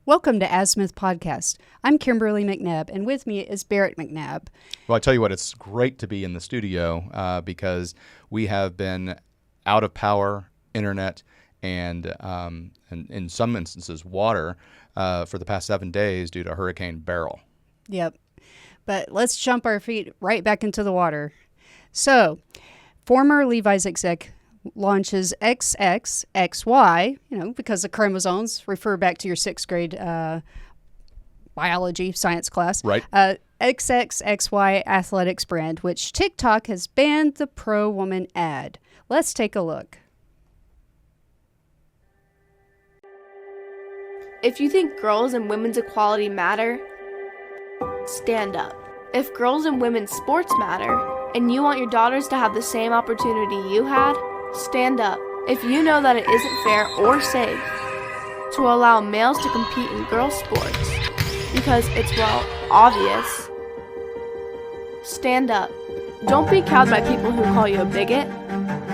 Welcome to Azimuth Podcast. I'm Kimberly McNabb, and with me is Barrett McNabb. Well, I tell you what, it's great to be in the studio because we have been out of power, internet, and in some instances, water for the past 7 days due to Hurricane Beryl. Yep. But let's jump our feet right back into the water. So, former Levi's exec launches XXXY, because the chromosomes refer back to your 6th grade biology science class. Right. XXXY athletics brand, which TikTok has banned the pro-woman ad. Let's take a look. If you think girls and women's equality matter, stand up. If girls and women's sports matter, and you want your daughters to have the same opportunity you had, stand up. If you know that it isn't fair or safe to allow males to compete in girls' sports because it's, obvious, stand up. Don't be cowed by people who call you a bigot.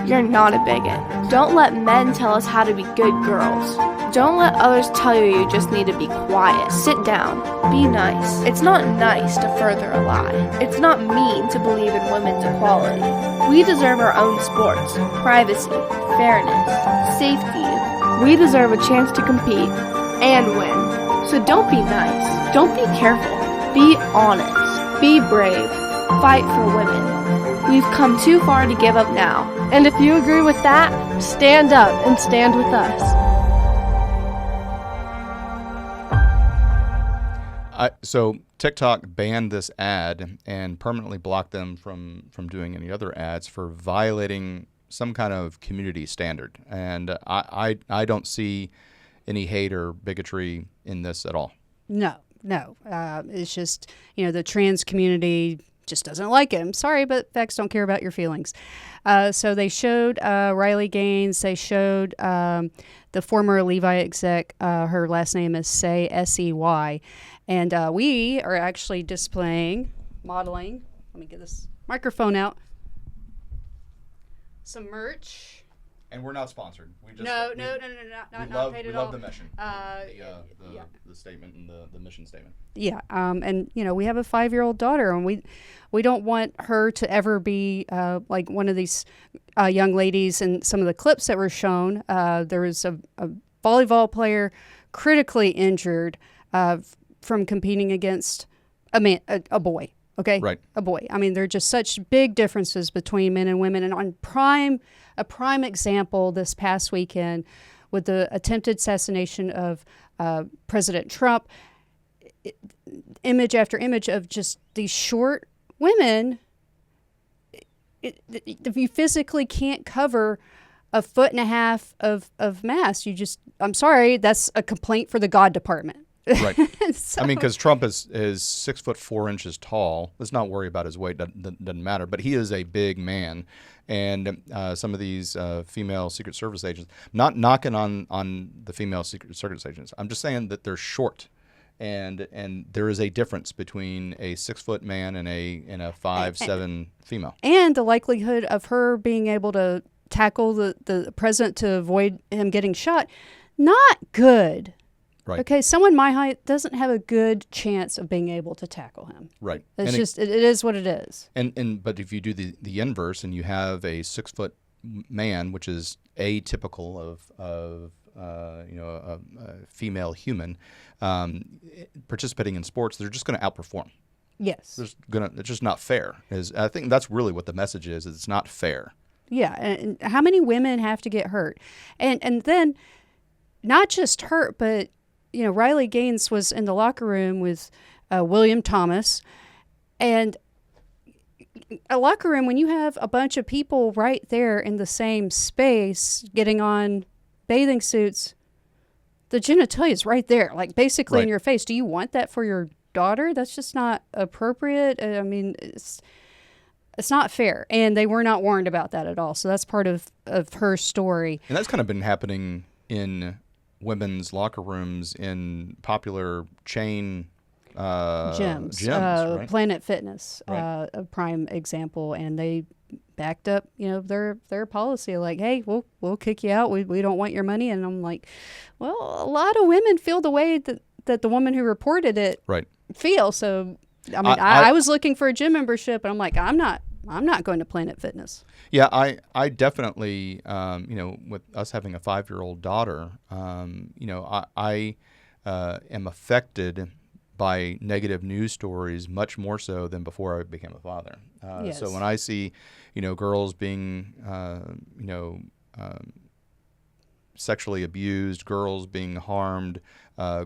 You're not a bigot. Don't let men tell us how to be good girls. Don't let others tell you you just need to be quiet. Sit down. Be nice. It's not nice to further a lie. It's not mean to believe in women's equality. We deserve our own sports, privacy, fairness, safety. We deserve a chance to compete and win. So don't be nice. Don't be careful. Be honest. Be brave. Fight for women. We've come too far to give up now. And if you agree with that, stand up and stand with us. So TikTok banned this ad and permanently blocked them from doing any other ads for violating some kind of community standard. And I don't see any hate or bigotry in this at all. No. It's just, the trans community just doesn't like it. I'm sorry, but facts don't care about your feelings. So they showed Riley Gaines. They showed the former Levi exec. Her last name is Say, S-E-Y. And we are actually modeling. Let me get this microphone out. Some merch. And we're not sponsored. We just not paid at all. We love the mission, the statement and the mission statement. Yeah, and we have a 5-year-old daughter, and we don't want her to ever be like one of these young ladies in some of the clips that were shown. There was a volleyball player critically injured from competing against a boy. Okay, right. A boy. I mean, there are just such big differences between men and women, and on a prime example this past weekend with the attempted assassination of President Trump, image after image of just these short women. If you physically can't cover 1.5 feet of mass, I'm sorry, that's a complaint for the God department. Right. So, because Trump is 6'4" tall. Let's not worry about his weight. Doesn't matter. But he is a big man. And some of these female Secret Service agents, not knocking on the female Secret Service agents. I'm just saying that they're short. And there is a difference between a 6-foot man and a 5'7" female. And the likelihood of her being able to tackle the president to avoid him getting shot, not good. Right. Okay, someone my height doesn't have a good chance of being able to tackle him. Right. It is what it is. But if you do the inverse and you have a 6-foot man, which is atypical of a female human participating in sports, they're just going to outperform. Yes. It's just not fair. I think that's really what the message is. It's not fair. Yeah, and how many women have to get hurt, and then not just hurt, but Riley Gaines was in the locker room with William Thomas, and a locker room, when you have a bunch of people right there in the same space getting on bathing suits, the genitalia is right there, like basically right in your face. Do you want that for your daughter? That's just not appropriate. I mean, it's not fair, and they were not warned about that at all. So that's part of her story. And that's kind of been happening in women's locker rooms in popular chain gyms, right? Planet Fitness, right. A prime example, and they backed up, their policy, like, hey, we'll kick you out. We don't want your money. And I'm like, well, a lot of women feel the way that that the woman who reported it Right. feel. So, I mean, I was looking for a gym membership, and I'm like, I'm not going to Planet Fitness. Yeah, I definitely, with us having a 5-year-old daughter, I am affected by negative news stories much more so than before I became a father. Yes. So when I see, girls being, sexually abused, girls being harmed,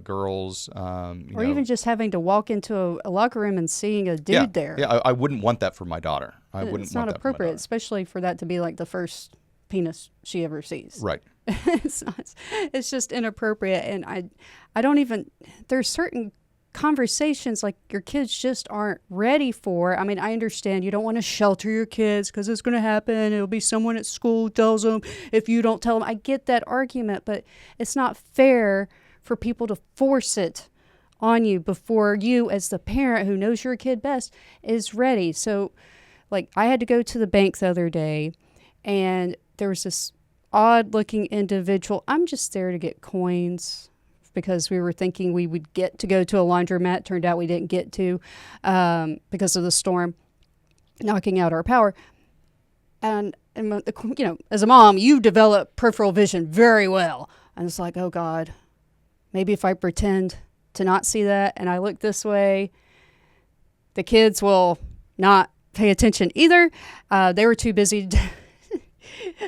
girls, or even just having to walk into a locker room and seeing a dude there. Yeah, I wouldn't want that for my daughter. It's not appropriate, especially for that to be like the first penis she ever sees. Right. It's just inappropriate, and I don't even. There's certain conversations like your kids just aren't ready for. I mean, I understand you don't want to shelter your kids because it's going to happen. It'll be someone at school tells them if you don't tell them. I get that argument, but it's not fair for people to force it on you before you, as the parent who knows your kid best, is ready. So, like, I had to go to the bank the other day, and there was this odd-looking individual. I'm just there to get coins because we were thinking we would get to go to a laundromat. Turned out we didn't get to because of the storm knocking out our power. And as a mom, you develop peripheral vision very well. And it's like, oh, God, maybe if I pretend to not see that and I look this way, the kids will not pay attention either. They were too busy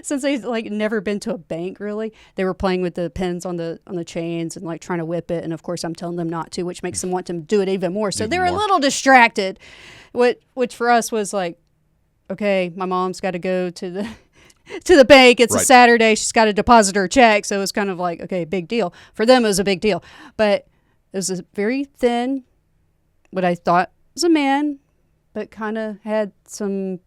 since they've never been to a bank really. They were playing with the pins on the chains and trying to whip it, and of course I'm telling them not to, which makes them want to do it even more. So they were a little distracted, which for us was like, okay, my mom's got to go to the bank. It's a Saturday. She's got to deposit her check, so it's kind of like, okay, big deal. For them it was a big deal, but it was a very thin, what I thought was a man, but kind of had some,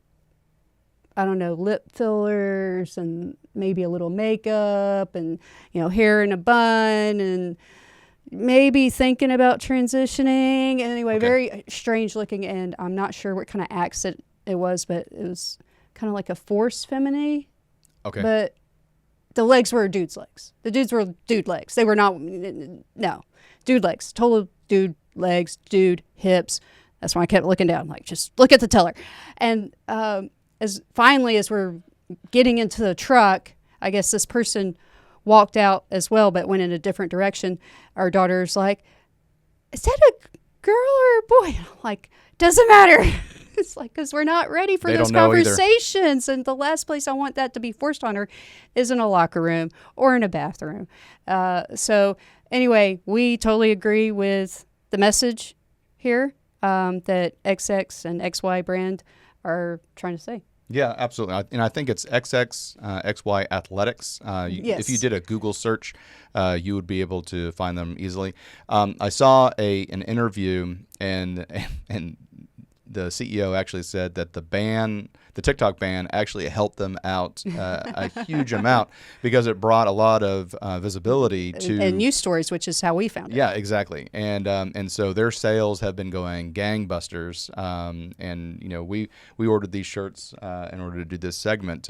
I don't know, lip fillers and maybe a little makeup and, hair in a bun and maybe thinking about transitioning. Anyway, Okay. Very strange looking, and I'm not sure what kind of accent it was, but it was kind of like a forced feminine. Okay. But the legs were dude's legs. The dudes were dude legs. They were not, no, dude legs. Total dude legs, dude hips. That's why I kept looking down, just look at the teller. And as we're getting into the truck, I guess this person walked out as well, but went in a different direction. Our daughter's like, is that a girl or a boy? I'm like, doesn't matter. It's because we're not ready for those conversations. And the last place I want that to be forced on her is in a locker room or in a bathroom. So anyway, we totally agree with the message here that XX and XY brand are trying to say. Yeah, absolutely. And I think it's XY Athletics. Yes. If you did a Google search, you would be able to find them easily. I saw an interview, and the CEO actually said that the TikTok ban actually helped them out a huge amount because it brought a lot of visibility to and news stories, which is how we found it. Yeah, exactly. And so their sales have been going gangbusters. And we ordered these shirts in order to do this segment.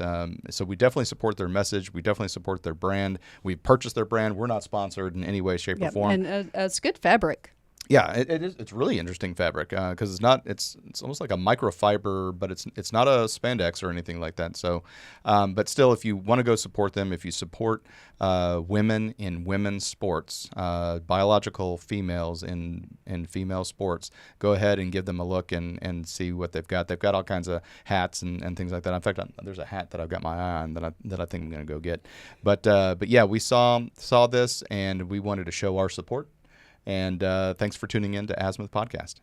So we definitely support their message. We definitely support their brand. We purchased their brand. We're not sponsored in any way, shape, or form. And it's good fabric. Yeah, it is. It's really interesting fabric because it's not. It's almost like a microfiber, but it's not a spandex or anything like that. So, but still, if you want to go support them, if you support women in women's sports, biological females in female sports, go ahead and give them a look and see what they've got. They've got all kinds of hats and things like that. In fact, there's a hat that I've got my eye on that I think I'm going to go get. But yeah, we saw this and we wanted to show our support. And thanks for tuning in to Azimuth Podcast.